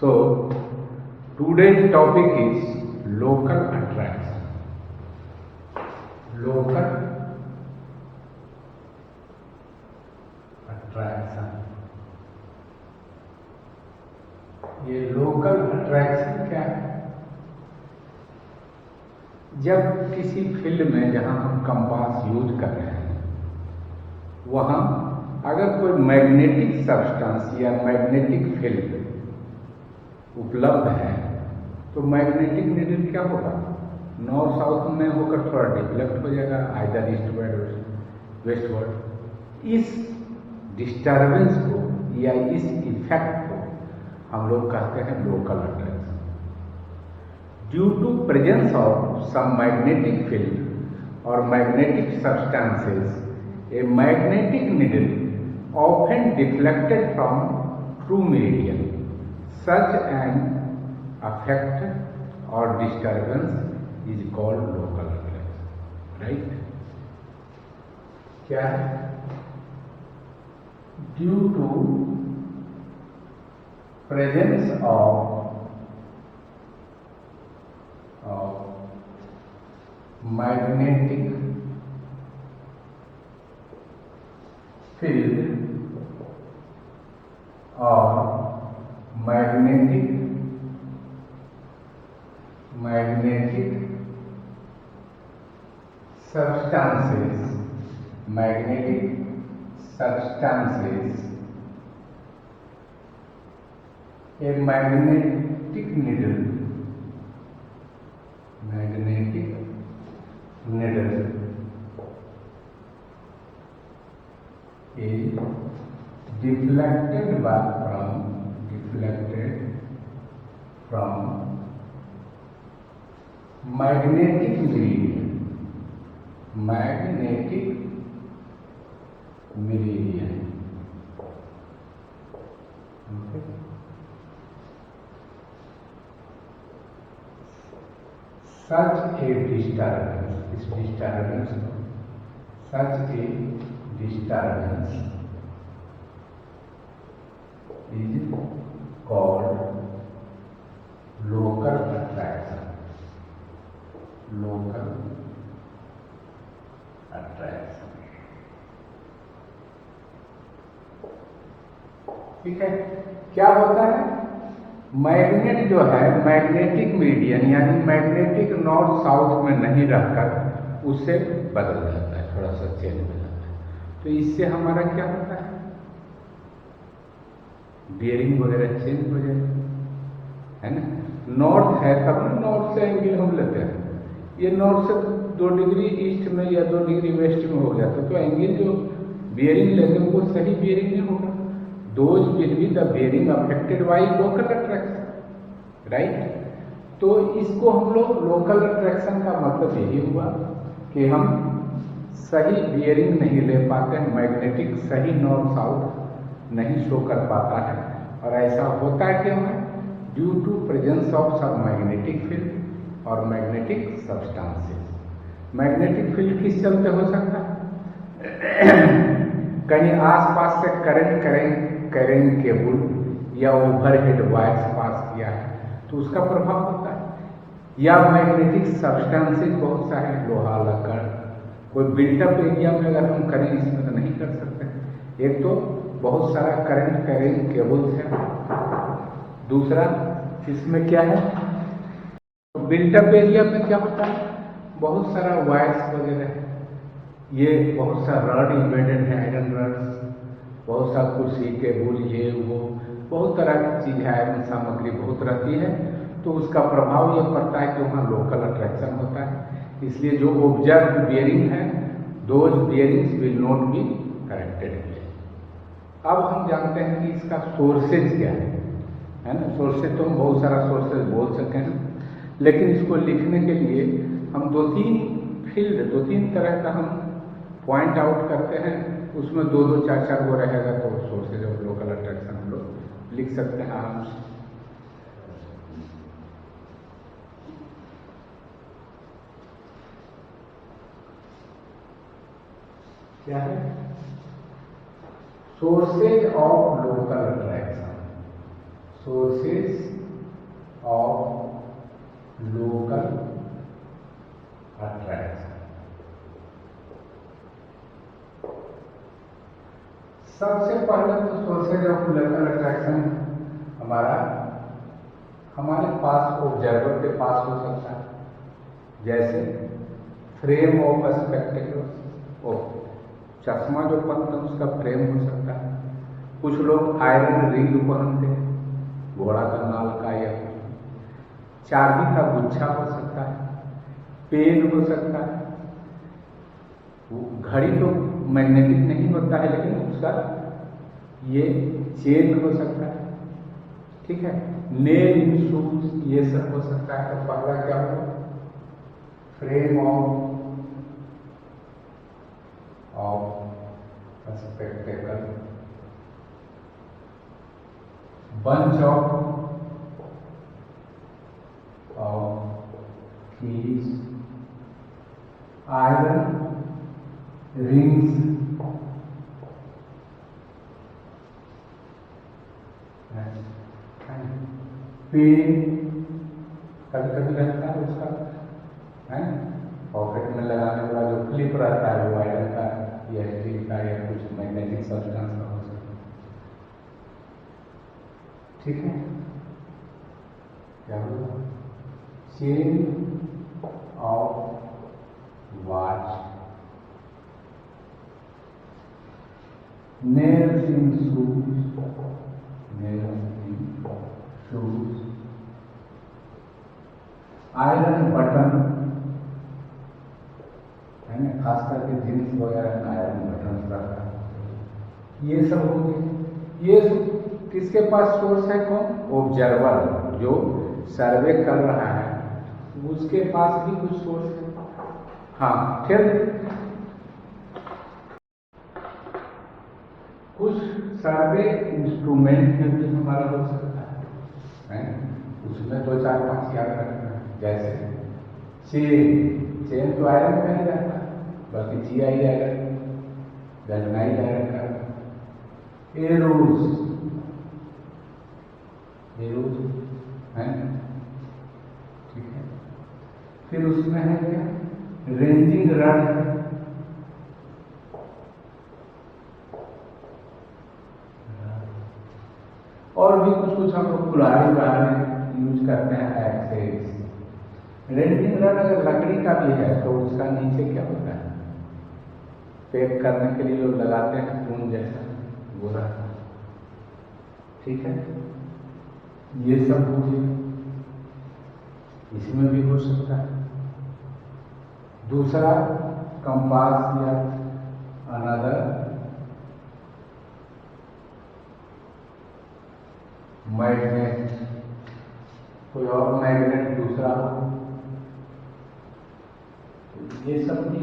So, today's topic is local attraction. Local attraction. ये local attraction क्या है? जब किसी फील्ड में जहां हम कंपास यूज कर रहे हैं वहां अगर कोई मैग्नेटिक सब्सटेंस या मैग्नेटिक फील्ड उपलब्ध है तो मैग्नेटिक नीडल क्या होगा? नॉर्थ साउथ में होकर थोड़ा डिफ्लेक्ट हो जाएगा, आइदर ईस्टवर्ड वेस्टवर्ड। इस डिस्टर्बेंस को या इस इफेक्ट को हम लोग कहते हैं local attraction. Due to presence of some magnetic field और magnetic substances a magnetic needle often deflected from true meridian. Such an effect or disturbance is called local attraction. Right? क्या है? Due to presence of magnetic field or magnetic substances, a magnetic needle is deflected from magnetic meridian. Okay. Such a disturbance is called local attraction. ठीक है, क्या होता है? Magnet जो है magnetic median यानी मैग्नेटिक नॉर्थ साउथ में नहीं रहकर उससे बदल जाता है, थोड़ा सा चेंज हो जाता है। तो इससे हमारा क्या होता है? बियरिंग वगैरह चेंज हो जाएगा, है ना। नॉर्थ है तब ना नॉर्थ से एंगल हम लेते हैं, ये नॉर्थ से 2 डिग्री ईस्ट में या 2 डिग्री वेस्ट में हो जाता है तो एंगल जो बियरिंग लेंगे वो सही बियरिंग नहीं होगा। Those will be the bearing affected by local attraction, right? तो इसको हम लोग लोकल अट्रैक्शन का मतलब यही हुआ कि हम सही बियरिंग नहीं ले पाते हैं, मैग्नेटिक सही नॉर्थ साउथ नहीं शो कर पाता है। और ऐसा होता है क्यों है? ड्यू टू प्रेजेंस ऑफ सब मैग्नेटिक फील्ड और मैग्नेटिक सब्सटेंसेस। मैग्नेटिक फील्ड किस चलते हो सकता है? कहीं आसपास से करंट केबल या ओवरहेड वायर्स पास किया है तो उसका प्रभाव होता है। या मैग्नेटिक सब्सटेंसेस बहुत सारे, लोहा लकड़, कोई बिल्टअप एरिया में अगर हम करें इसमें तो नहीं कर सकते। एक तो बहुत सारा करंट कैरिंग केबल्स है, दूसरा इसमें क्या है बिल्टअप एरिया में क्या होता है बहुत सारा वायर्स वगैरह है, ये बहुत सा रड इम्बेडेड है, आयरन रड्स, बहुत सा कुर्सी टेबुल ये वो बहुत तरह की चीज है, आयरन सामग्री बहुत रहती है। तो उसका प्रभाव ये पड़ता है कि वहाँ लोकल अट्रैक्शन होता है। इसलिए जो ऑब्जर्व बियरिंग है those bearings will not be corrected here. अब हम जानते हैं कि इसका सोर्सेज क्या है ना। सोर्सेज तो हम बहुत सारा सोर्सेज बोल सकते हैं, लेकिन इसको लिखने के लिए हम 2-3 तरह का हम पॉइंट आउट करते हैं, उसमें 2-2, 4-4 वो रहेगा तो सोर्सेज ऑफ लोकल अट्रैक्शन हम लोग लिख सकते हैं आराम से। क्या है? Sources of local attraction. Sources of local attraction. सबसे पहले तो सोर्सेज ऑफ लोकल अट्रैक्शन हमारे पास ऑब्जर्वर के पास हो सकता है, जैसे फ्रेम ऑफ स्पेक्टेकल्स, चश्मा जो पहनते हैं उसका फ्रेम हो सकता है। कुछ लोग आयरन रिंग पहनते हैं, घोड़ा का नाल का, या चाबी का गुच्छा हो सकता है, पेन हो सकता है। घड़ी तो मैग्नेटिक नहीं होता है, लेकिन उसका ये चेन हो सकता है, ठीक है। नेल इन शूज, ये सब हो सकता है। तो पहला क्या होगा, frame of spectacle, bunch of keys, iron rings, pen कभी कभी रहता है उसका, है पॉकेट में लगाने वाला जो क्लिप रहता है, वो आयरन का या स्टील का या कुछ मैग्नेटिक सब्सटेंस का हो सकता है, ठीक है। क्या होगा, chain of watch, nails in shoes, iron button, है ना, खास करके जींस वगैरह में आयरन बटन रहता है। ये सब हो गए। ये किसके पास सोर्स है, कौन, ऑब्जर्वर जो सर्वे कर रहा है, उसके पास भी कुछ सोर्स है। हाँ, फिर कुछ सर्वे इंस्ट्रूमेंट में भी हमारा हो सकता है, उसमें 2 4 5 याद रखना है। जैसे चेन तो आयरन में नहीं रहता, बल्कि GI आयरन, गैल्वेनाइज्ड आयरन का। एरोज है, ठीक है। फिर उसमें है क्या, रेंजिंग रड है, और भी कुछ हम लोग कुल्हाड़ी में यूज करते हैं, एक्सेस। रेंजिंग रड अगर लकड़ी का भी है तो उसका नीचे क्या होता है, पैक करने के लिए लोग लगाते हैं टून जैसा गोरा, ठीक है। ये सब हो गया, इसमें भी हो सकता है। दूसरा कंपास या अनदर मैग्नेट, कोई और मैग्नेट दूसरा हो, ये सब भी,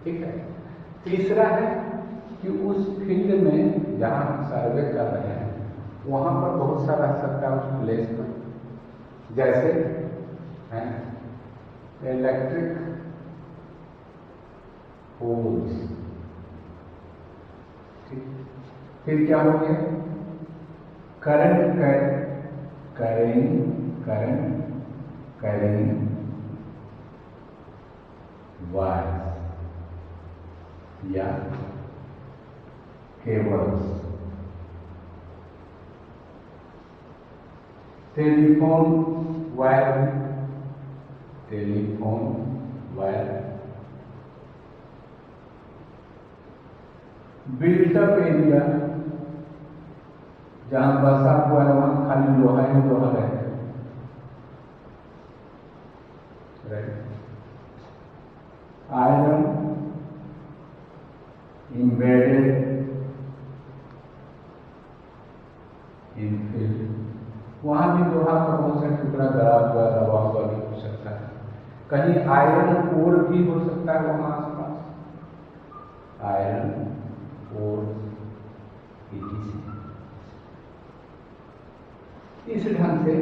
ठीक है। तीसरा है कि उस फील्ड में जहां हम सर्वे कर रहे हैं वहां पर बहुत सारा सकता है उस प्लेस पर, जैसे है इलेक्ट्रिक पोल्स, ठीक। फिर क्या हो गया, करंट कैरिंग वायर्स या cables, telephone wire, built up area, जहां बसा हुआ है वहां खाली लोहा ही लोहा रहेगा, right. Iron embedded in field, वहां भी लोहा का बहुत सा टुकड़ा गड़ा हुआ दबा हुआ भी हो सकता है। कहीं आयरन ओर भी हो सकता है वहां आसपास, आयरन ओर etc। इस ढंग से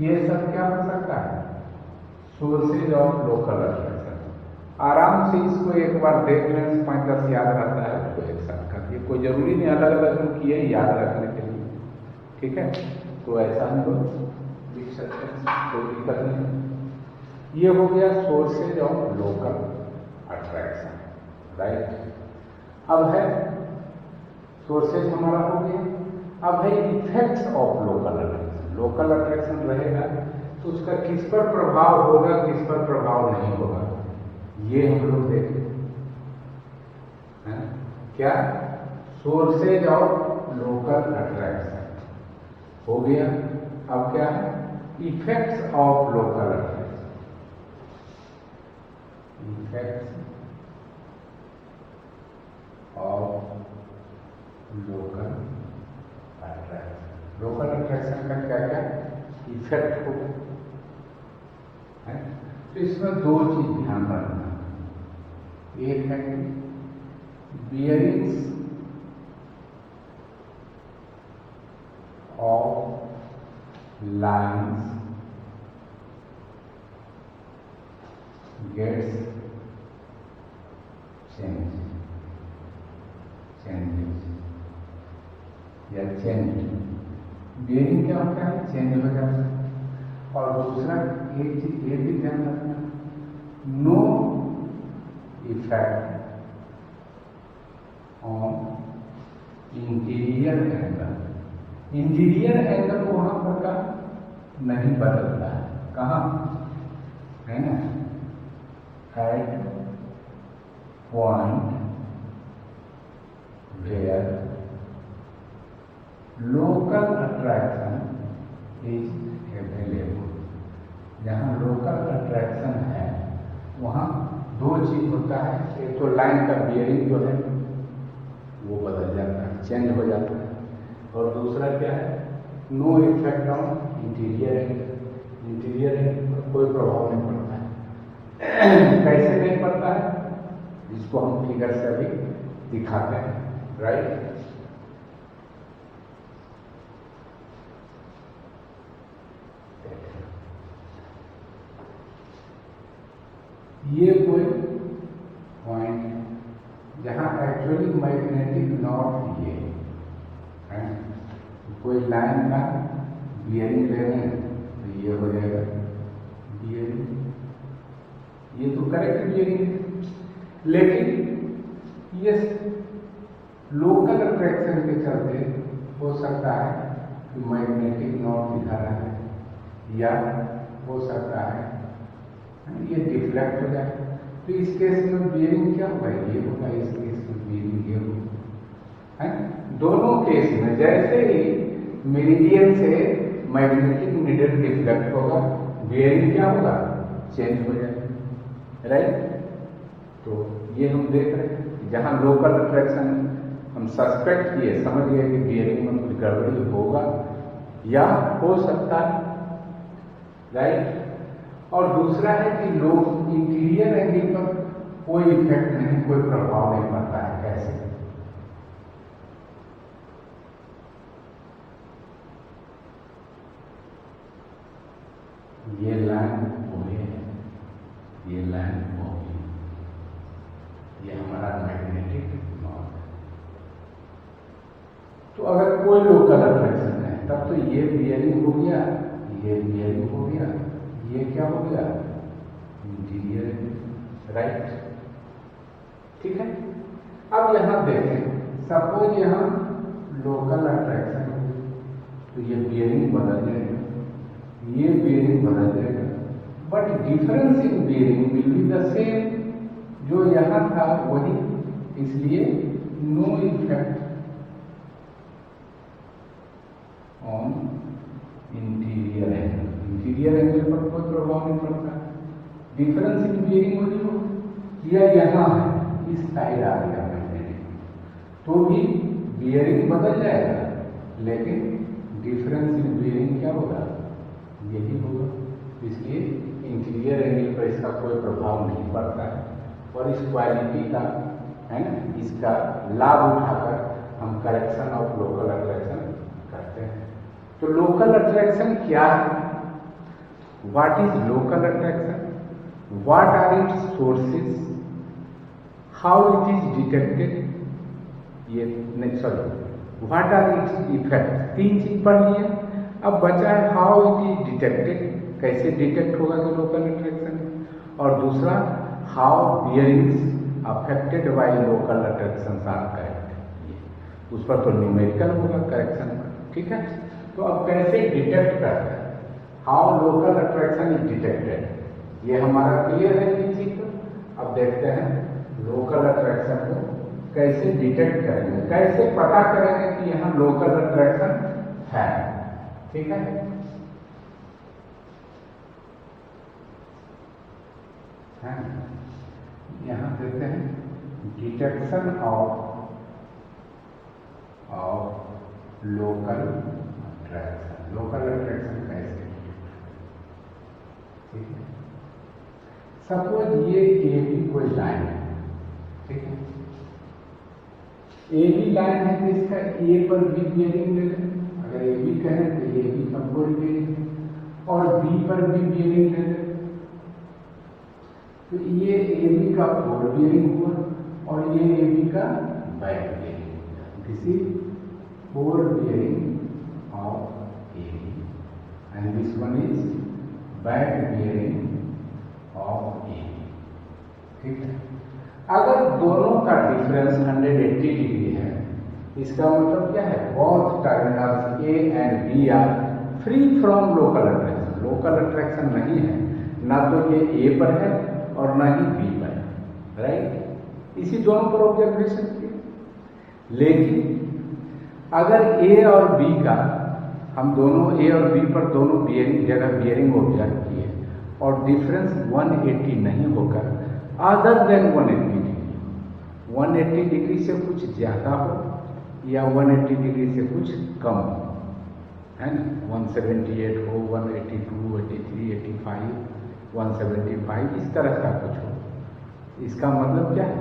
ये सब क्या हो सकता है, सोर्सेज ऑफ लोकल अट्रैक्शन। आराम से इसको एक बार देख लें, 5-10 याद रहता है तो एक साथ कर दिए, कोई जरूरी नहीं अलग अलग हम किए याद रखने के लिए, ठीक है। तो ऐसा हम लोग लिख सकते हैं, कोई दिक्कत नहीं। ये हो गया sources of local attraction, right. अब है सोर्सेज हमारा हो गया, अब है effects of local attraction. Local attraction रहेगा तो उसका किस पर प्रभाव होगा, किस पर प्रभाव नहीं होगा, ये हम लोग देखें। क्या सोर्सेज ऑफ लोकल अट्रैक्शन हो गया। अब क्या है effects of local attraction. Effects of local attraction. Local attraction का क्या क्या इफेक्ट होगा है, तो इसमें दो चीज ध्यान रखना। एक है bearings of lines gets changes या चेंज। बियरिंग क्या होता है, चेंज हो जाता है। और दूसरा एक चीज ये भी ध्यान रखना, no effect on interior angle. Interior angle वहां पर का नहीं बदलता है, कहाँ है ना, at point where local attraction is available. जहाँ लोकल अट्रैक्शन है वहाँ दो चीज होता है, एक तो लाइन का बियरिंग जो है वो बदल जाता है, चेंज हो जाता है, और दूसरा क्या है no effect on interior angle. Interior angle पर कोई प्रभाव नहीं पड़ता है। कैसे नहीं पड़ता है, जिसको हम फिगर से अभी दिखाते हैं, राइट। ये कोई पॉइंट है जहां एक्चुअली मैग्नेटिक नॉर्थ ये है, कोई लाइन का बियरिंग ले रहे हैं तो ये हो जाएगा बियरिंग, ये तो करेक्ट बियरिंग है। लेकिन ये लोकल अट्रैक्शन के चलते हो सकता है कि मैग्नेटिक नॉर्थ इधर है, या हो सकता है ये डिफ्लेक्ट हो जाए। तो इस केस में बियरिंग क्या होगा, ये होगा, इस केस में बियरिंग ये होगा, है। दोनों केस में जैसे ही मेरिडियन से मैग्नेटिक नीडल डिफ्लेक्ट होगा, बियरिंग क्या होगा, चेंज हो जाएगा, राइट। तो ये हम देख रहे हैं जहां लोकल अट्रैक्शन हम सस्पेक्ट किए, समझ गए कि बियरिंग में कुछ गड़बड़ी होगा या हो सकता है, राइट। और दूसरा है कि लोग इंटीरियर एंगल पर कोई इफेक्ट नहीं, कोई प्रभाव नहीं पड़ता है। कैसे, ये लाइन OA है, ये लाइन OB, ये हमारा मैग्नेटिक नॉर्थ है। तो अगर कोई लोकल अट्रैक्शन है तब तो ये बियरिंग हो गया, ये बियरिंग हो गया, ये क्या हो गया इंटीरियर, राइट। ठीक है। अब यहां देखें, सपोज यहां लोकल अट्रैक्शन है तो ये बियरिंग बदल जाएगा, ये बियरिंग बदल जाएगा, but difference in bearing will be the same, जो यहां था वही, इसलिए no effect on interior angle. Interior angle पर कोई प्रभाव नहीं पड़ता। डिफरेंस इन बियरिंग हो जो या यहाँ है, इस साइड आ गया मैग्नेटिक, तो भी बियरिंग बदल जाएगा, लेकिन डिफरेंस इन बियरिंग क्या होगा, यही होगा। इसलिए इंटीरियर एंगल पर इसका कोई प्रभाव नहीं पड़ता है, और इस क्वालिटी का है ना, इसका लाभ उठाकर हम करेक्शन ऑफ लोकल अट्रैक्शन करते हैं। तो लोकल अट्रैक्शन क्या है, what is local attraction, what are its sources, how it is detected, ये नहीं sorry, what are its effect, तीन चीज पढ़ लिए। अब बचा है हाउ इट इज डिटेक्टेड, कैसे डिटेक्ट होगा कि लोकल अट्रैक्शन, और दूसरा how bearings affected by local attraction are correct, उस पर तो न्यूमेरिकल होगा करेक्शन का, ठीक है। तो अब कैसे डिटेक्ट करते हैं, how local attraction is detected, ये हमारा क्लियर है ये चीज। अब देखते हैं लोकल अट्रैक्शन को कैसे डिटेक्ट करेंगे, कैसे पता करेंगे कि यहाँ लोकल अट्रैक्शन है, ठीक है। यहाँ देखते हैं detection of local attraction, local attraction कैसे, ठीक है। सपोज ये ए बी कोई लाइन है, ठीक है, ए बी लाइन है तो इसका ए पर बी बियरिंग ले लें, अगर ए बी कहें तो ए बी का फोर बियरिंग और बी पर भी बियरिंग ले लें, तो ये ए बी का फोर बियरिंग हुआ और ये ए बी का back bearing, this is fore bearing of A B and this one is back bearing of A, ठीक है। अगर दोनों का डिफरेंस 180 डिग्री है, इसका मतलब क्या है, both terminals A and B are free from local attraction, local attraction नहीं है, ना तो ये ए पर है और ना ही बी पर है, राइट। इसी दोनों पर ऑब्जर्वेशन किए। लेकिन अगर ए और बी का, हम दोनों ए और बी पर दोनों बियरिंग जगह बियरिंग ऑब्जर्व किए और डिफरेंस 180 नहीं होकर अदर देन 180 डिग्री से कुछ ज्यादा हो या 180 डिग्री से कुछ कम हो, है ना, 178 हो, 182, 83, 85, 175, इस तरह का कुछ हो, इसका मतलब क्या है,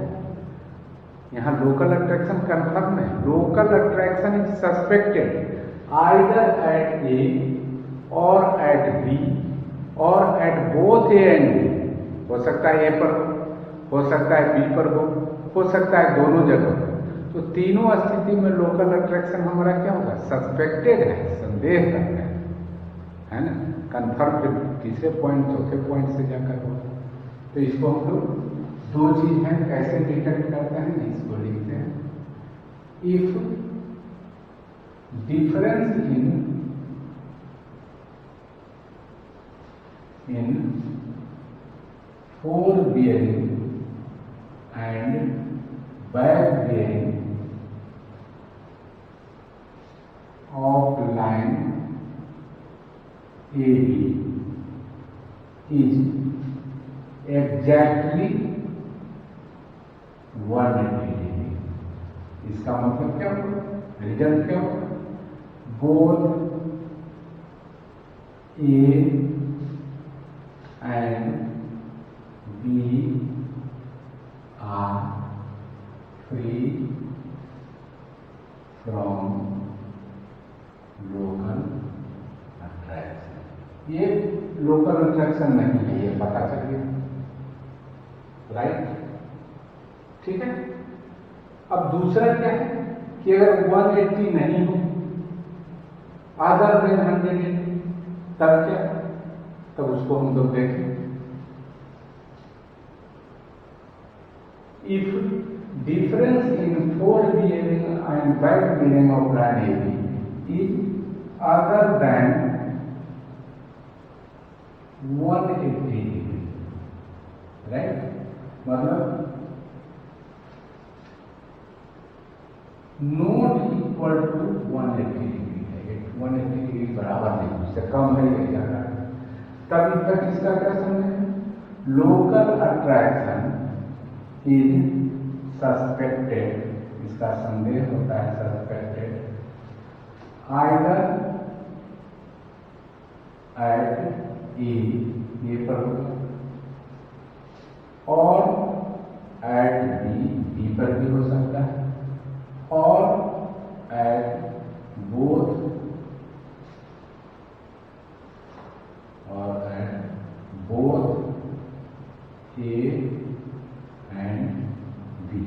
यहाँ लोकल अट्रैक्शन कंफर्म है। Local attraction is suspected either at A or at B or at both A and B, हो सकता है ए पर हो सकता है बी पर हो सकता है दोनों जगह। तो तीनों स्थिति में लोकल अट्रैक्शन हमारा क्या होगा, सस्पेक्टेड है, संदेह करते हैं, है ना, कंफर्म फिर तीसरे पॉइंट चौथे पॉइंट से जाकर होगा। तो इसको हम लोग दो चीज है कैसे डिटेक्ट करते हैं, इसको लिखते हैं, if difference in four bearing and back bearing of line AB is exactly 180 degree। इसका मतलब क्या होगा, रिजल्ट क्या होगा, both A and B are free from local attraction। ये लोकल अट्रैक्शन नहीं है, ये पता चल गया, राइट, ठीक है। अब दूसरा क्या है कि अगर 180 नहीं हो अदर देन 180, तब क्या, तब उसको हम लोग देखें। If difference in forebearing and backbearing of line AB is other than 180 degree, right? मतलब नॉट इक्वल टू 180 डिग्री है, 180 डिग्री बराबर नहीं, उससे कम है या ज्यादा, तब तक इसका क्या समझे, लोकल अट्रैक्शन इज सस्पेक्टेड, इसका संदेह होता है, सस्पेक्टेड आइदर एट ए पर होगा और एट बी पर भी हो सकता है और at both A and B,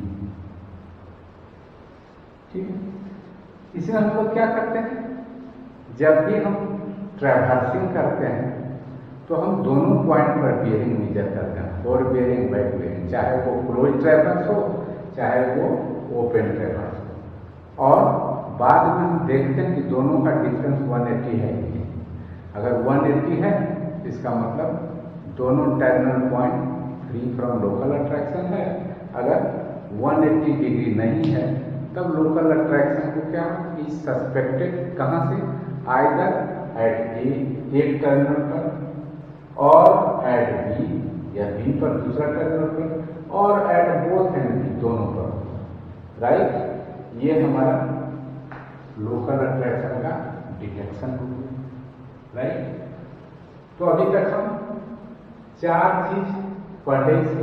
ठीक है। इसमें हम लोग क्या करते हैं, जब भी हम ट्रैवर्सिंग करते हैं तो हम दोनों पॉइंट पर बियरिंग मेजर करते हैं, फोर बियरिंग, बैक बियरिंग, चाहे वो क्लोज ट्रैवर्स हो चाहे वो ओपन ट्रैवर्स हो। और बाद में हम देखते हैं कि दोनों का डिफरेंस 180 है कि नहीं। अगर 180 है इसका मतलब दोनों terminal point free from local attraction है। अगर 180 डिग्री नहीं है तब लोकल अट्रैक्शन को क्या इज सस्पेक्टेड, कहाँ से, आइदर एट ए एक टर्मिनल पर और एट बी या बी पर दूसरा टर्मिनल पर और एट बोथ एंड बी दोनों पर, राइट। ये हमारा लोकल अट्रैक्शन का डिटेक्शन हो गया, राइट। तो अभी तक हम चार चीज पढ़े से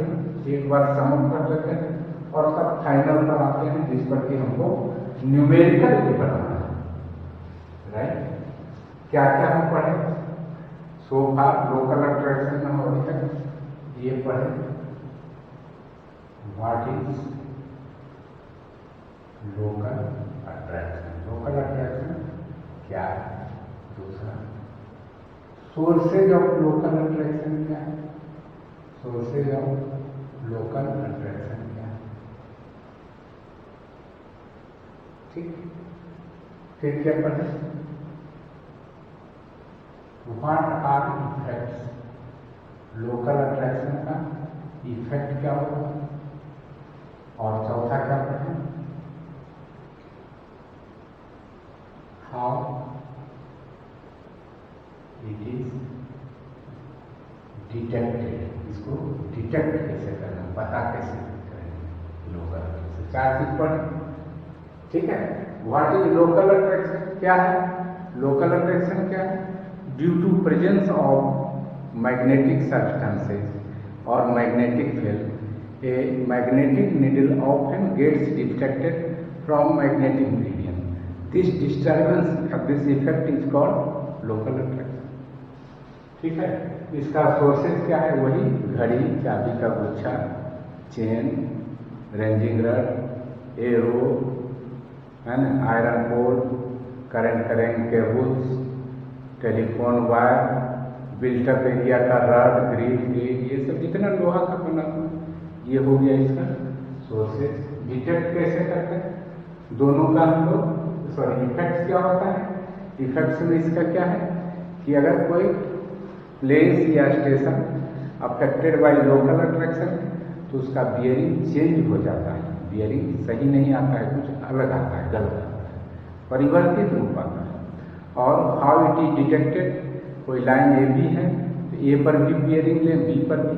एक बार समझ कर लेते हैं और तब फाइनल पर आते हैं जिस पर कि हमको न्यूमेरिकल भी बनाना है, राइट। क्या क्या हम पढ़े सो फार लोकल अट्रैक्शन में हम अभी तक ये पढ़े, what is local attraction, local attraction क्या है, दूसरा सोर्सेज ऑफ लोकल अट्रैक्शन क्या है, सोर्सेज ऑफ लोकल अट्रैक्शन क्या है, ठीक। फिर क्या पढ़े, what are effects, local attraction का इफेक्ट क्या होगा, और चौथा क्या पढ़े, हाउ इट इज डिटेक्टेड, इसको डिटेक्ट कैसे करना, पता कैसे करेंगे लोकल अट्रैक्शन। चार चीज पढ़े, ठीक है। व्हाट इज लोकल अट्रैक्शन क्या है, लोकल अट्रैक्शन क्या है, due to presence of magnetic substances और magnetic field a magnetic needle often gets distracted from magnetic medium, this disturbance this effect is called local attraction, ठीक है। इसका sources क्या है, वही घड़ी, चाबी का गुच्छा, चेन, रेंजिंग रड, एरो, है ना, iron pole, current cables, telephone wire, built up area का रड, ग्रिल, ये सब जितना लोहा का बना हुआ ये हो गया इसका सोर्सेज। डिटेक्ट कैसे करते हैं, दोनों का हम लोग, सॉरी इफेक्ट्स क्या होता है, इफेक्ट्स में इसका क्या है कि अगर कोई प्लेस या station affected by local attraction तो उसका बियरिंग चेंज हो जाता है, बियरिंग सही नहीं आता है, कुछ अलग आता है, गलत आता है, परिवर्तित रूप आता है। और हाउ इट इज डिटेक्टेड, कोई लाइन ए बी है तो ए पर भी बियरिंग लें, बी पर भी,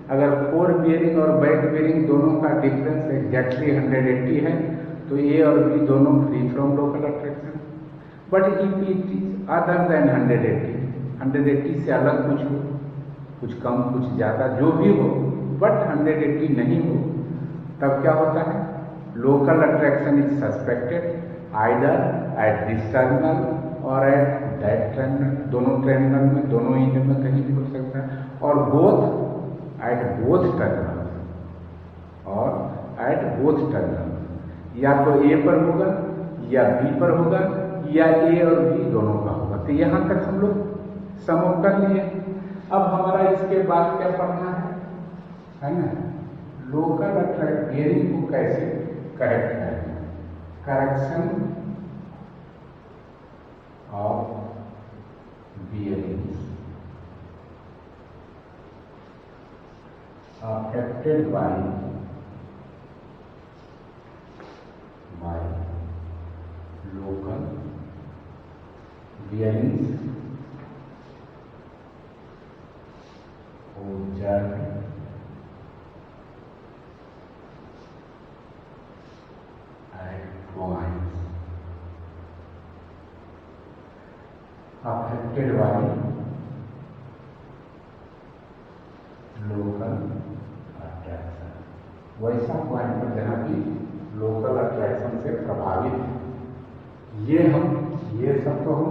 अगर फोर बियरिंग और बैक बियरिंग दोनों का डिफरेंस एग्जैक्टली 180 है तो ए और बी दोनों free from local attraction. But if it is other than 180 से अलग कुछ हो, कुछ कम कुछ ज़्यादा जो भी हो, बट 180 नहीं हो, तब क्या होता है, local attraction is suspected either at this terminal और एट दैट टर्मिनल, दोनों टर्मिनल में, दोनों इंजन में कहीं भी हो सकता है, और बोथ एट बोथ टर्मिनल, और एट बोथ टर्मिनल, या तो ए पर होगा या बी पर होगा या ए और बी दोनों का होगा। तो यहाँ तक हम लोग समूह कर लिए। अब हमारा इसके बाद क्या पढ़ना है ना, लोकल अट्रैक्ट बियरिंग को कैसे करेक्ट करेंगे, correction of bearings affected by local bearings observed at points affected by local attraction, वैसा पॉइंट पर जहाँ की लोकल अट्रैक्शन से प्रभावित है। ये सब तो हम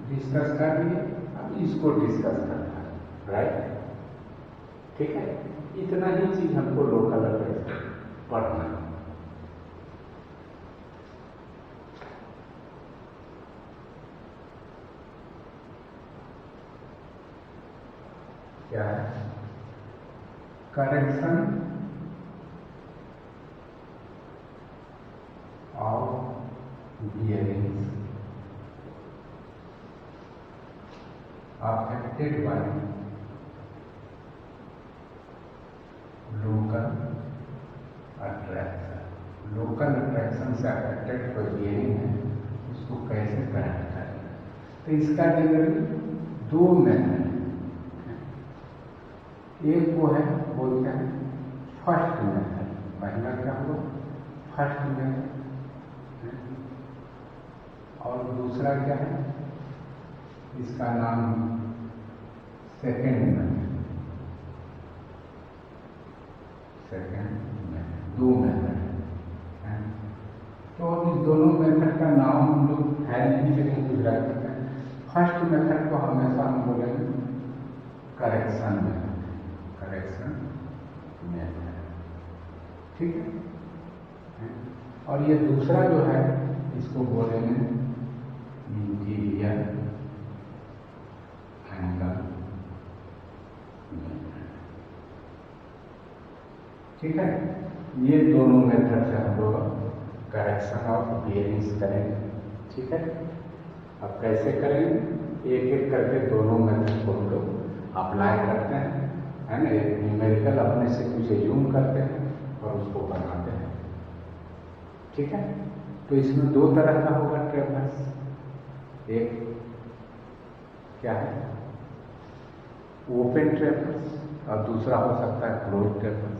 डिस्कस कर लिए, अब इसको डिस्कस करना है, राइट, ठीक है। इतना ही चीज हमको लोकल अट्रैक्शन पढ़ना है। क्या है, correction of bearings affected by local attraction. Local attraction से अफेक्टेड कोई बियरिंग है, उसको कैसे करेक्ट करें। तो इसका जनरली दो मेथड है। एक वो है, बोलते हैं फर्स्ट मेथड। पहला क्या हुआ, फर्स्ट मेथड, और दूसरा क्या है, इसका नाम सेकेंड मेथड। सेकेंड मेथड, दो मेथड है। तो इस दोनों मेथड का नाम हम लोग है नहीं, लेकिन गुजराती में फर्स्ट मेथड को हमेशा हम बोलेंगे करेक्शन मेथड, करेक्शन मेथड, ठीक है। और ये दूसरा जो है, इसको बोलेंगे इंटीरियर एंगल मेथड, ठीक है। ये दोनों मेथड से हम लोग करेक्शन ऑफ बियरिंग्स करेंगे, ठीक है। अब कैसे करेंगे, एक एक करके दोनों मेथड को हम लोग अप्लाई करते हैं, है ना। एक न्यूमेरिकल अपने से कुछ एज्यूम करते हैं और उसको बनाते हैं, ठीक है। तो इसमें दो तरह का होगा ट्रेवर्स। एक क्या है, ओपन ट्रेवर्स, और दूसरा हो सकता है क्लोज ट्रेवर्स।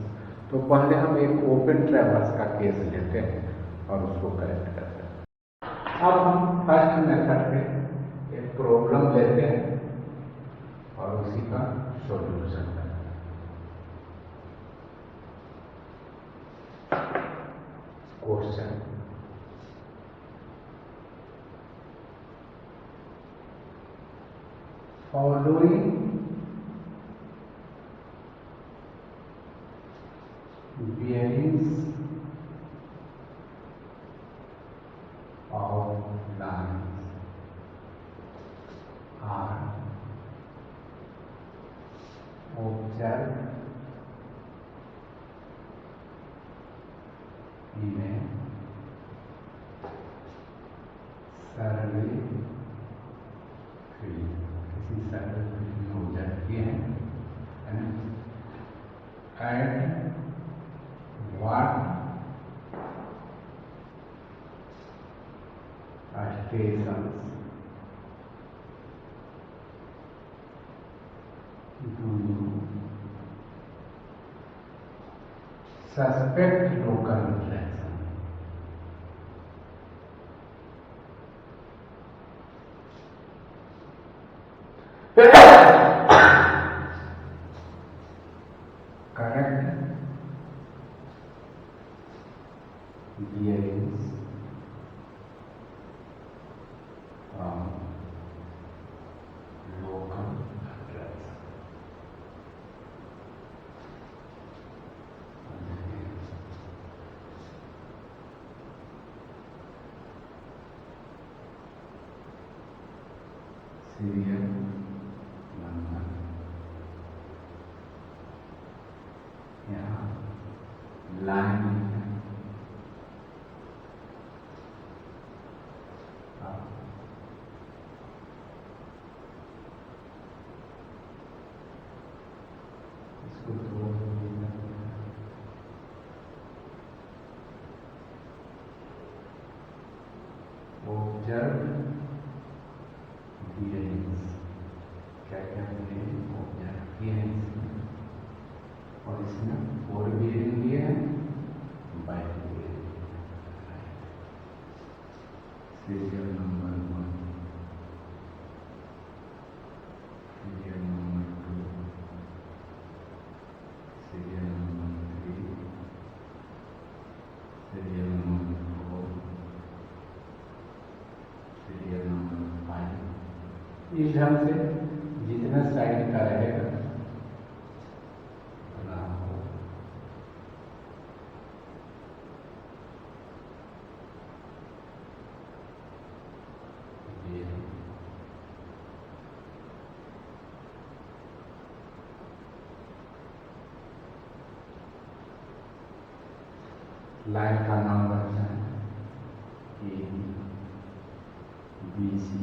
तो पहले हम एक ओपन ट्रेवर्स का केस लेते हैं और उसको करेक्ट करते हैं। अब हम फर्स्ट मेथड पे एक प्रॉब्लम लेते हैं और उसी का सॉल्यूशन करते हैं। Question, following bearings of lines are observed in a survey field, किसी सर्वे फील्ड में ऑब्जर्व किए हैं, eight what stations do you suspect local attraction? Correct bearings from local attraction. Serial number, यहाँ लाइन है, इसको दो ऑब्जर्व बियरिंग्स, क्या क्या बियरिंग ऑब्जर्व किए हैं इसमें, और इसमें फोर बियरिंग दिए हैं, bike bearing, serial number 1, serial number 2, serial number 3, serial number 4, serial number 5। इस ढंग से जितना साइड का रहेगा उतना आपको लाइन का नाम बनता है A B C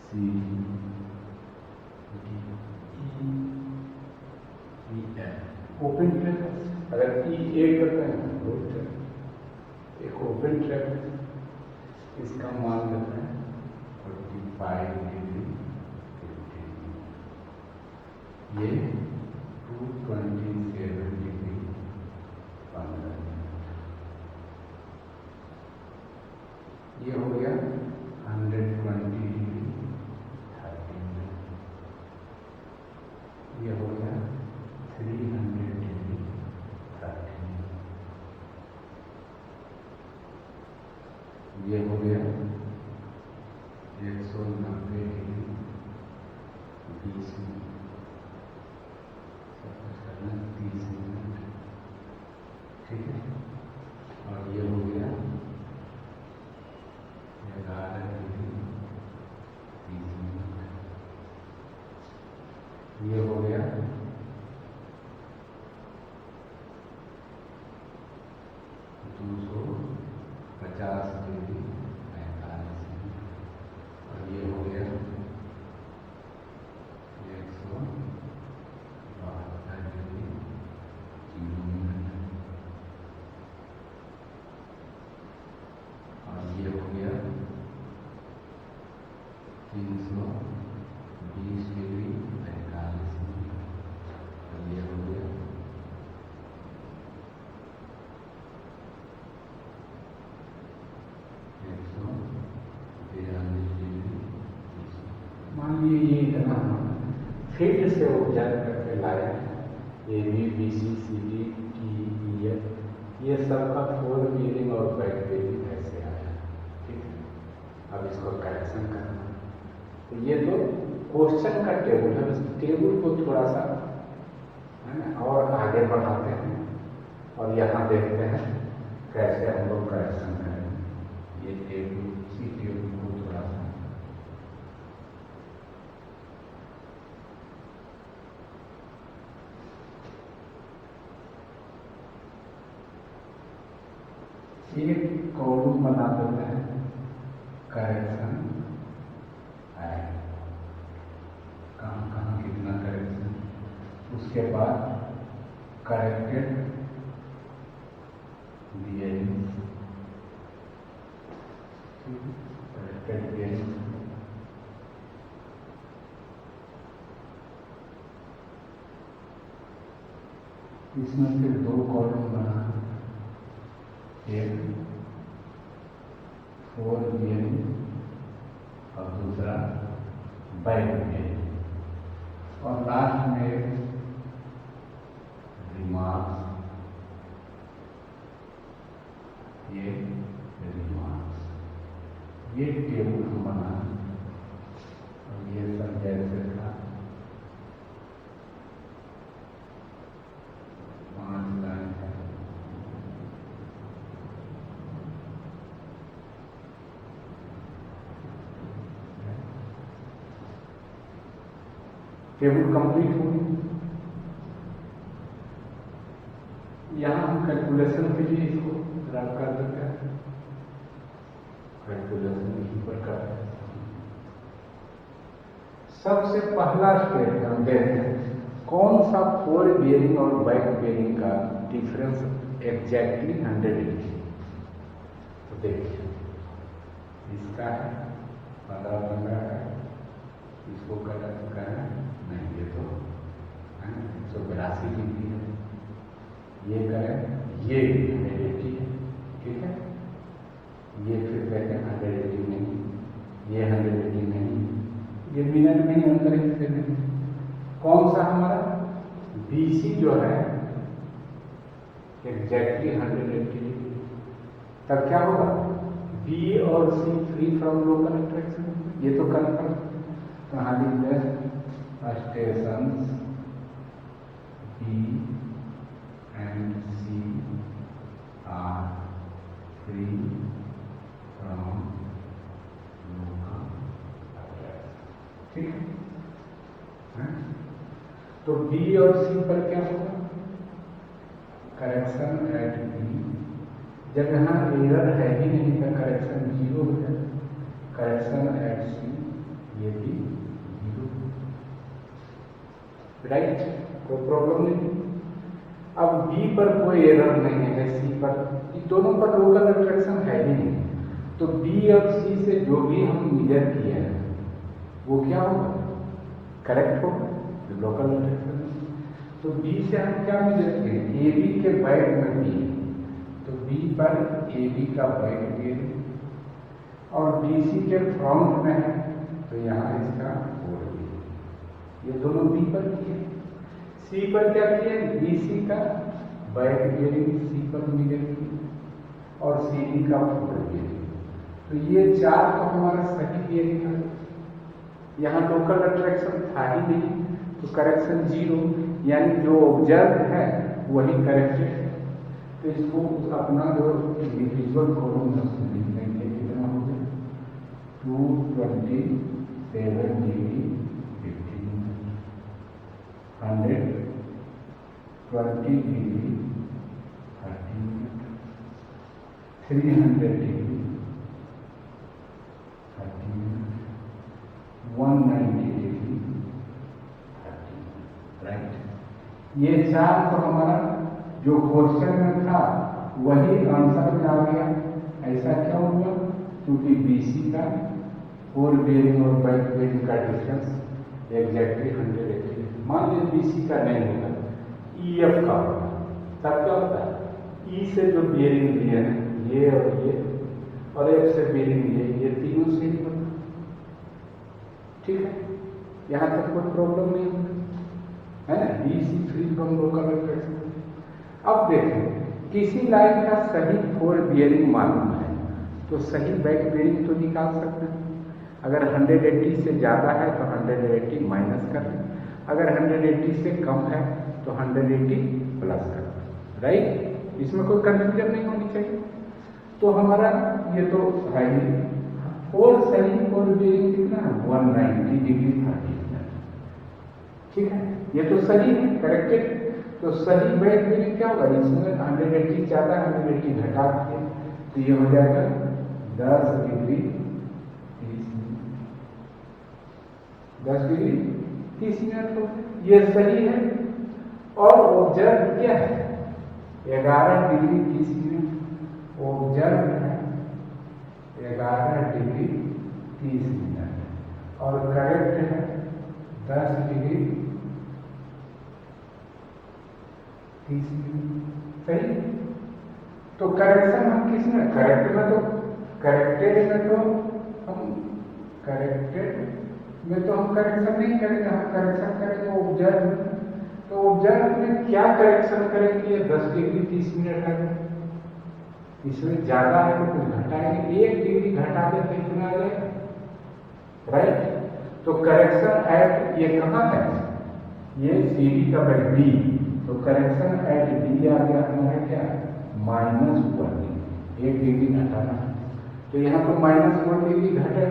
C D E F. Open track, अगर ई ए करते हैं तो एक ओपन ट्रैक, इसका मान लेते हैं 45 डिग्री, ये 227 डिग्री 15 मिनट, ये हो गया 120 डिग्री 30 मिनट, ये हो गया 300 डिग्री 30 मिनट, ये हो गया 190 डिग्री 20 मिनट, 30 मिनट, ठीक है। और ये हो गया 11 डिग्री 30 मिनट, ये हो गया 250 डिग्री 45 मिनट, और ये हो गया 172 डिग्री 0 मिनट, और ये हो गया 320 डिग्री 45 मिनट, और ये हो गया 142 डिग्री 30 मिनट। मान लीजिए ये इतना फिर से उपचार करके लाए, A B B C C D T E F, ये सबका फोर बियरिंग और बैक बियरिंग ऐसे आया, ठीक है। अब इसको करेक्शन करना, तो ये तो क्वेश्चन का टेबल है, इस टेबल को थोड़ा सा है ना और आगे बढ़ाते हैं और यहाँ देखते हैं कैसे हम लोग करेक्शन करेंगे। ये टेबल, इसी टेबल को थोड़ा सा एक कॉलम बना देते हैं, करेक्शन एड, कहाँ कहाँ कितना करेक्शन, उसके बाद करेक्टेड बियरिंग, करेक्टेड बियरिंग, इसमें फिर दो कॉलम बना, एक फोर बियरिंग और दूसरा बैक बियरिंग, और लास्ट में रिमार्क्स, ये रिमार्क्स, ये टेबल हम बना, और ये सब जैसे था 5 लाइन है, टेबल कंप्लीट हो गई। यहाँ हम कैलकुलेशन के लिए इसको रब कर देते हैं, कैलकुलेशन यहीं पर करते हैं। सबसे पहला स्टेप हम देखते हैं कौन सा फोर बियरिंग और बैक बियरिंग का डिफरेंस एग्जैक्टली 100 डिग्री। तो देखिए इसका है 15 है, इसको कटा चुका है नहीं, ये तो 182 डिग्री है, ये करें ये 180 है, ठीक है। ये फिर कहते हैं 180 नहीं, ये 180 नहीं, ये मिनट में ही अंतर हिस्से में कौन सा हमारा BC जो है एग्जैक्टली 180 डिग्री, तब क्या होगा B और C free from local interaction, ये तो कन्फर्म। तो यहाँ लिखते हैं station B and C are free from local attraction, ठीक है। तो B और C पर क्या होगा, करेक्शन एट B जब यहाँ एरर है ही नहीं तो करेक्शन 0 हो जाए, करेक्शन एट सी ये भी 0, राइट, कोई प्रॉब्लम नहीं। अब बी पर कोई एरर नहीं है, सी पर, इन दोनों पर लोकल अट्रैक्शन है ही नहीं, तो बी और सी से जो भी हम मेजर किए हैं वो क्या होगा, करेक्ट होगा, लोकल अट्रैक्शन। तो बी से हम क्या मेजर किए, ए बी के बैक में बी है, तो बी पर ए बी का बैक बेयरिंग, और बी सी के फ्रंट में है तो यहाँ इसका फोर बेयरिंग, ये दोनों बी पर किए। सी पर क्या किए, बी सी का बैक बेयरिंग सी पर मेजर किए, और सी डी का फोर बेयरिंग, तो ये 4 तो हमारा सही बेयरिंग है। यहाँ लोकल अट्रैक्शन था ही नहीं, तो करेक्शन 0, यानी जो ऑब्जर्व है वही करेक्टेड है। तो इसको अपना जो इंडिविजुअल कॉलम लिख लेंगे, कितना हो गया 227 degree 15 minute, 120 degree 30 minute, 300 degree 30 minute, 190 degree 30 minute, right. ये 4 तो हमारा जो क्वेश्चन में था वही आंसर में आ गया। ऐसा क्या हुआ, क्योंकि बीसी का फोर बेयरिंग और बैक बेयरिंग का डिस्टेंस एग्जैक्टली 180। मान लीजिए बीसी का नहीं होगा, ईएफ का होगा, तब क्या होता है, ई से जो बेयरिंग दिए हैं ये और एफ से बेयरिंग दिए, ये तीनों से ही होता, ठीक है, यहाँ तक कोई प्रॉब्लम नहीं होता है ना, BC free from local attraction. अब देखें, किसी लाइन का सही फोर बेयरिंग मालूम है तो सही बैक बेयरिंग तो निकाल सकते हैं। अगर 180 से ज़्यादा है तो 180 माइनस कर दें, अगर 180 से कम है तो 180 प्लस कर दें, राइट। इसमें कोई कंफ्यूजन नहीं होनी चाहिए। तो हमारा ये तो है ही, फोर सही फोर बेयरिंग कितना है 190 डिग्री 30 मिनट, ठीक है, ये तो सही है, करेक्टेड। तो सही बैक बेयरिंग क्या होगा, इसमें 180 ज़्यादा 180 घटा दिए तो ये हो जाएगा 10 डिग्री 30 मिनट हो, ये सही है। और ऑब्जर्व क्या है 11 डिग्री 30 मिनट, ऑब्जर्व है 11 डिग्री 30 मिनट, और करेक्ट है 10 डिग्री 30 मिनट, सही। तो करेक्शन हम किस में, करेक्ट में तो करेक्टेड में तो हम करेक्शन नहीं करेंगे, हम करेक्शन करेंगे ऑब्जर्व। तो ऑब्जर्व में क्या करेक्शन करेंगे, 10 डिग्री 30 मिनट है, इसमें ज्यादा है तो कुछ घटाएंगे, 1 डिग्री घटा दे तो इतना आ जाएगा, राइट। तो करेक्शन एट ये कहाँ है, ये सी डी का बैक बी, तो करेक्शन एट डी आ गया हमारा क्या, -1 डिग्री, 1 डिग्री घटाना, तो यहाँ तो -1 डिग्री घटे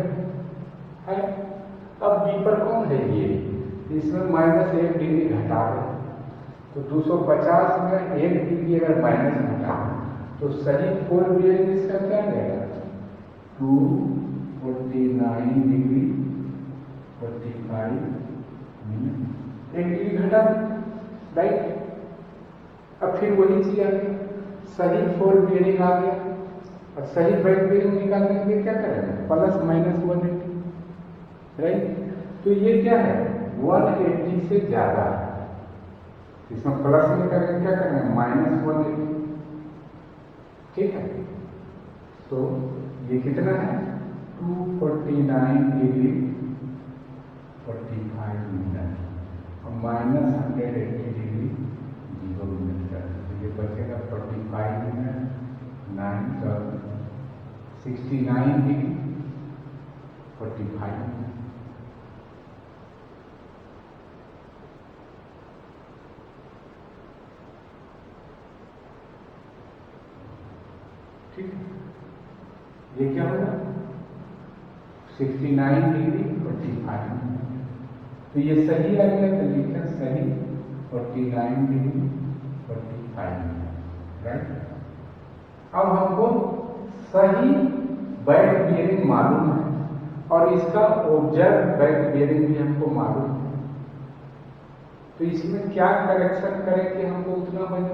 है। अब बी पर कौन है ये, इसमें -1 डिग्री घटा रहे, तो 250 में 1 डिग्री अगर माइनस घटा तो सही फोर बेयरिंग इसका क्या रहेगा 249 डिग्री 45 मिनट, 1 डिग्री घटा, राइट। अब फिर वही चीज आ गई, सही फोर बेयरिंग आ गया, और सही बैक बेयरिंग निकालने के लिए क्या करेंगे, +-180, राइट। तो ये क्या है 180 से ज्यादा है, इसमें प्लस में करेंगे, क्या करेंगे -180, ठीक है। तो ये कितना है 249 डिग्री 45 मिनट, और -180 डिग्री 0 मिनट का, तो ये बचेगा 45 मिनट 69 डिग्री 45 मिनट, ठीक है। ये क्या होगा 69 डिग्री 45 मिनट, तो ये सही आ गया, तो लिखा सही 49 डिग्री 45 मिनट, राइट। अब हमको सही बैक बियरिंग मालूम है और इसका ऑब्जर्व बैक बियरिंग भी हमको मालूम है, तो इसमें क्या करेक्शन करें कि हमको उतना बने।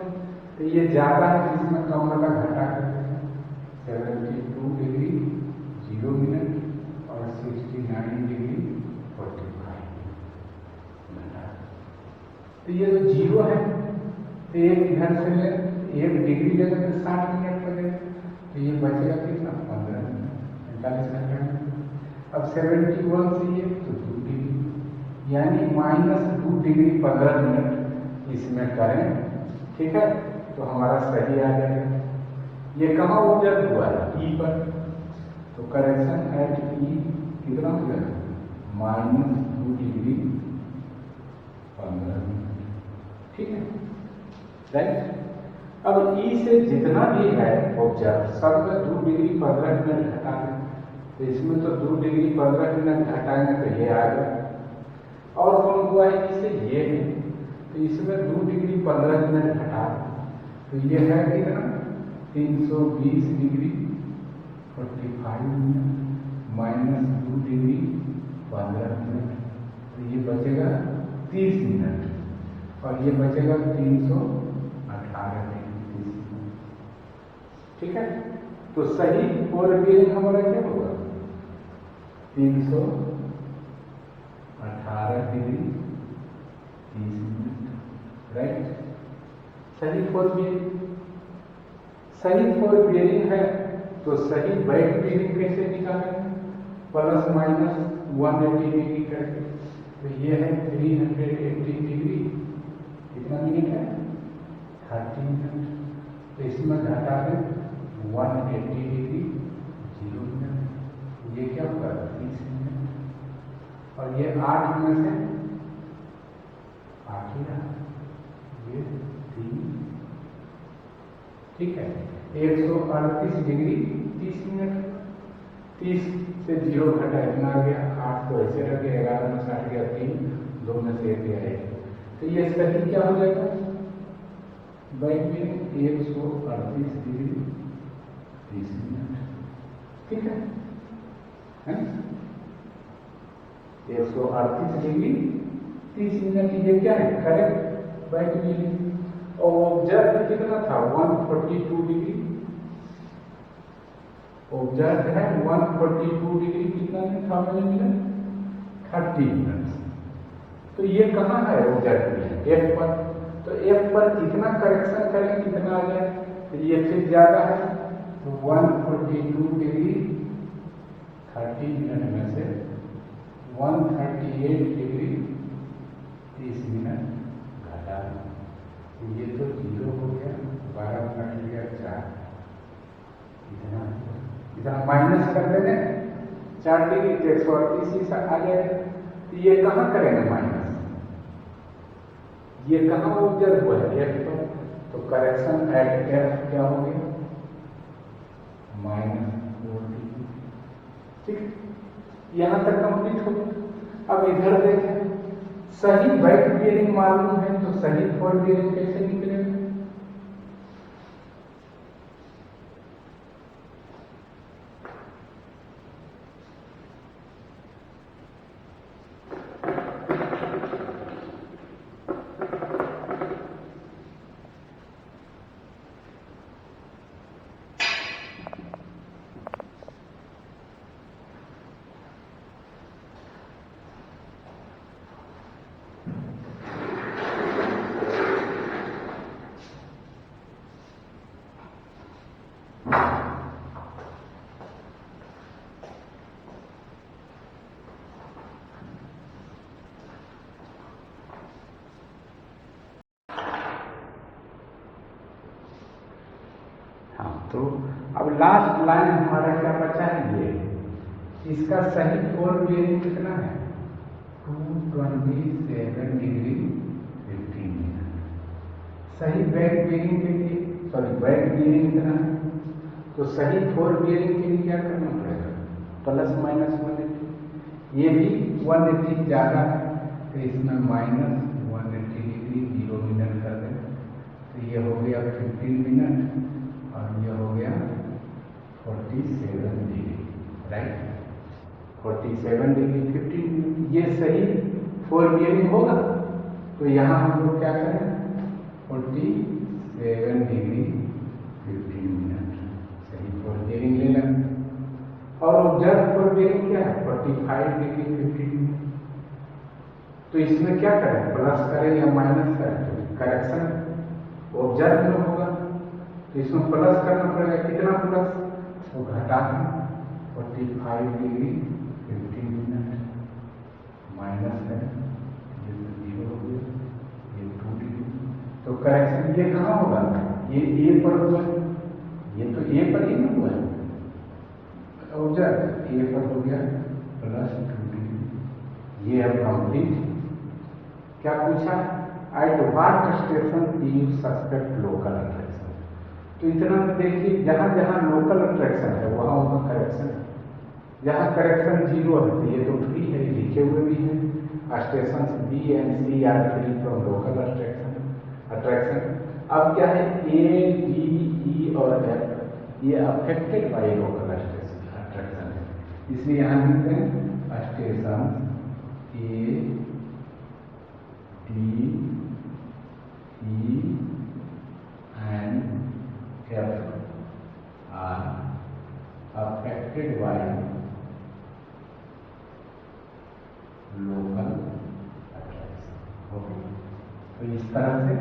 तो ये ज्यादा है, इसमें कम वाला घटा करते हैं 72 डिग्री 0 मिनट और 69 डिग्री 45 मिनट। तो ये जो 0 है तो एक इधर से ले 1 डिग्री लेगा तो 60 मिनट लगेगा, तो ये बचेगा कितना 15 मिनट 45 घंटे। अब 71 से ये तो 2 डिग्री यानी -2 डिग्री 15 मिनट इसमें करें, ठीक है, तो हमारा सही आ जाएगा। ये कहाँ ऑब्जर्व हुआ है ई पर, तो करेक्शन एट ई कितना हो जाएगा -2 डिग्री 15 मिनट, ठीक है, राइट। अब ई से जितना भी है ऑब्जर्व सब में 2 डिग्री 15 मिनट घटा दें, तो इसमें तो 2 डिग्री 15 मिनट घटाएंगे तो ये आएगा। और कौन हुआ है इससे ये है, तो इसमें 2 डिग्री 15 मिनट घटा दें, तो ये है कितना 320 डिग्री 45 मिनट -2 डिग्री 15 मिनट, तो ये बचेगा 30 मिनट और ये बचेगा 318 डिग्री 30 मिनट, ठीक है। तो सही फोर बियरिंग हमारा क्या होगा 318 डिग्री 30 मिनट, राइट। सही फोर बियरिंग, सही फोर बियरिंग है तो सही बैक बियरिंग कैसे निकालेंगे, ±180 डिग्री करके, तो ये है 380 डिग्री कितना मिनट है 30 मिनट, तो इसमें घटा दें 180 डिग्री 0 मिनट, ये क्या होगा 30 मिनट और ये 8 में से 8 ही रहा, ये 3, ठीक है। 138 डिग्री 30 मिनट, 30 से 0 घटा इतना आ गया, 8 तो ऐसे रह गया, 11 में 60 गया 3, 2 में से 1 गया 1, तो ये सही क्या हो जाएगा बैक बियरिंग 138 डिग्री 30 मिनट, ठीक है, 138 डिग्री 30 मिनट, ये क्या है करेक्ट बैक बियरिंग। और ऑब्जर्व कितना था 142 डिग्री, ऑब्जर्व है 142 डिग्री कितना था मिनट 30 मिनट, तो ये कहाँ है ऑब्जर्व एफ पर, तो एफ पर कितना करेक्शन करें कितना आ जाए, तो ये फिर ज्यादा है, तो 142 डिग्री 30 मिनट में से 138 डिग्री 30 मिनट घटा, ये तो 0 हो गया, 12 मिनट गया 4, इतना इतना माइनस कर देंगे 4 डिग्री 138 आ जाएगा, तो ये कहाँ करेंगे माइनस, ये कहाँ ऑब्जर्व हुआ है एफ पर, तो करेक्शन एट एफ क्या हो गया -4 डिग्री, ठीक, यहां तक कंप्लीट हो गया। अब इधर देखें, सही बैक बियरिंग मालूम है तो सही फोर बियरिंग कैसे निकलेगा, तो अब लास्ट लाइन हमारा क्या बचा है ये, इसका सही फोर बियरिंग कितना है 227 डिग्री 15 मिनट, सही बैक बियरिंग के लिए सॉरी बैक बियरिंग कितना है, तो सही फोर बियरिंग के लिए क्या करना पड़ेगा ±180, ये भी 180 ज्यादा है तो इसमें -180 डिग्री 0 मिनट कर दें, तो ये हो गया 15 मिनट और ये हो गया 47 डिग्री, राइट। 47 डिग्री 15, ये सही 4 बियरिंग होगा। तो यहाँ हम लोग क्या करें, 47 डिग्री 15 मिनट सही 4 बियरिंग ले लें। और ऑब्जर्व 4 बियरिंग क्या है, 45 डिग्री 15 मिनट। तो इसमें क्या करें, प्लस करें या माइनस करें, तो करेक्शन ऑब्जर्व में होगा, तो इसमें प्लस करना पड़ेगा। कितना प्लस, तो घटा दें 45 डिग्री 15 मिनट माइनस है, ये तो 0 हो गया, ये 2 डिग्री। तो करेक्शन ये कहाँ होगा, ये ए पर होगा, ये तो ए पर ही ना हुआ है, ऑब्जर्व ए पर हो गया प्लस 2 डिग्री। ये अब कंप्लीट। क्या पूछा, at what station do you suspect local attraction. तो इतना देखिए, जहाँ जहाँ लोकल अट्रैक्शन है वहाँ वहाँ करेक्शन है। जहाँ करेक्शन 0 है तो ये तो फ्री है, लिखे हुए भी हैं, station B and C are free from local attraction. अब क्या है, ए डी ई और एफ ये अफेक्टेड बाई लोकल अट्रैक्शन है, इसलिए यहाँ लिखते हैं station A D E and F R affected by local attraction. Okay, तो इस तरह से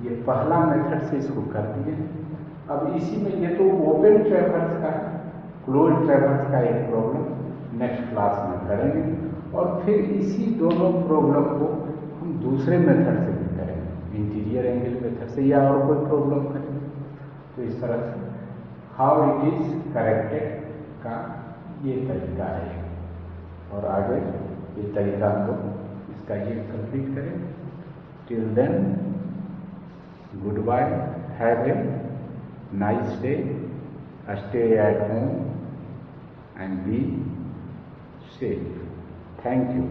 ये पहला मेथड से इसको कर दिए। अब इसी में ये तो ओपन ट्रैवर्स का, क्लोज ट्रैवर्स का एक प्रॉब्लम नेक्स्ट क्लास में करेंगे, और फिर इसी दोनों प्रॉब्लम को हम दूसरे मेथड से भी करेंगे, इंटीरियर एंगल मेथड से या और कोई प्रॉब्लम करेंगे। तो इस तरह से हाउ इट इज करेक्टेड का ये तरीका है, और आगे ये तरीका को इसका ये कंप्लीट करें। Till then goodbye, have a nice day, stay at home and be safe. Thank you.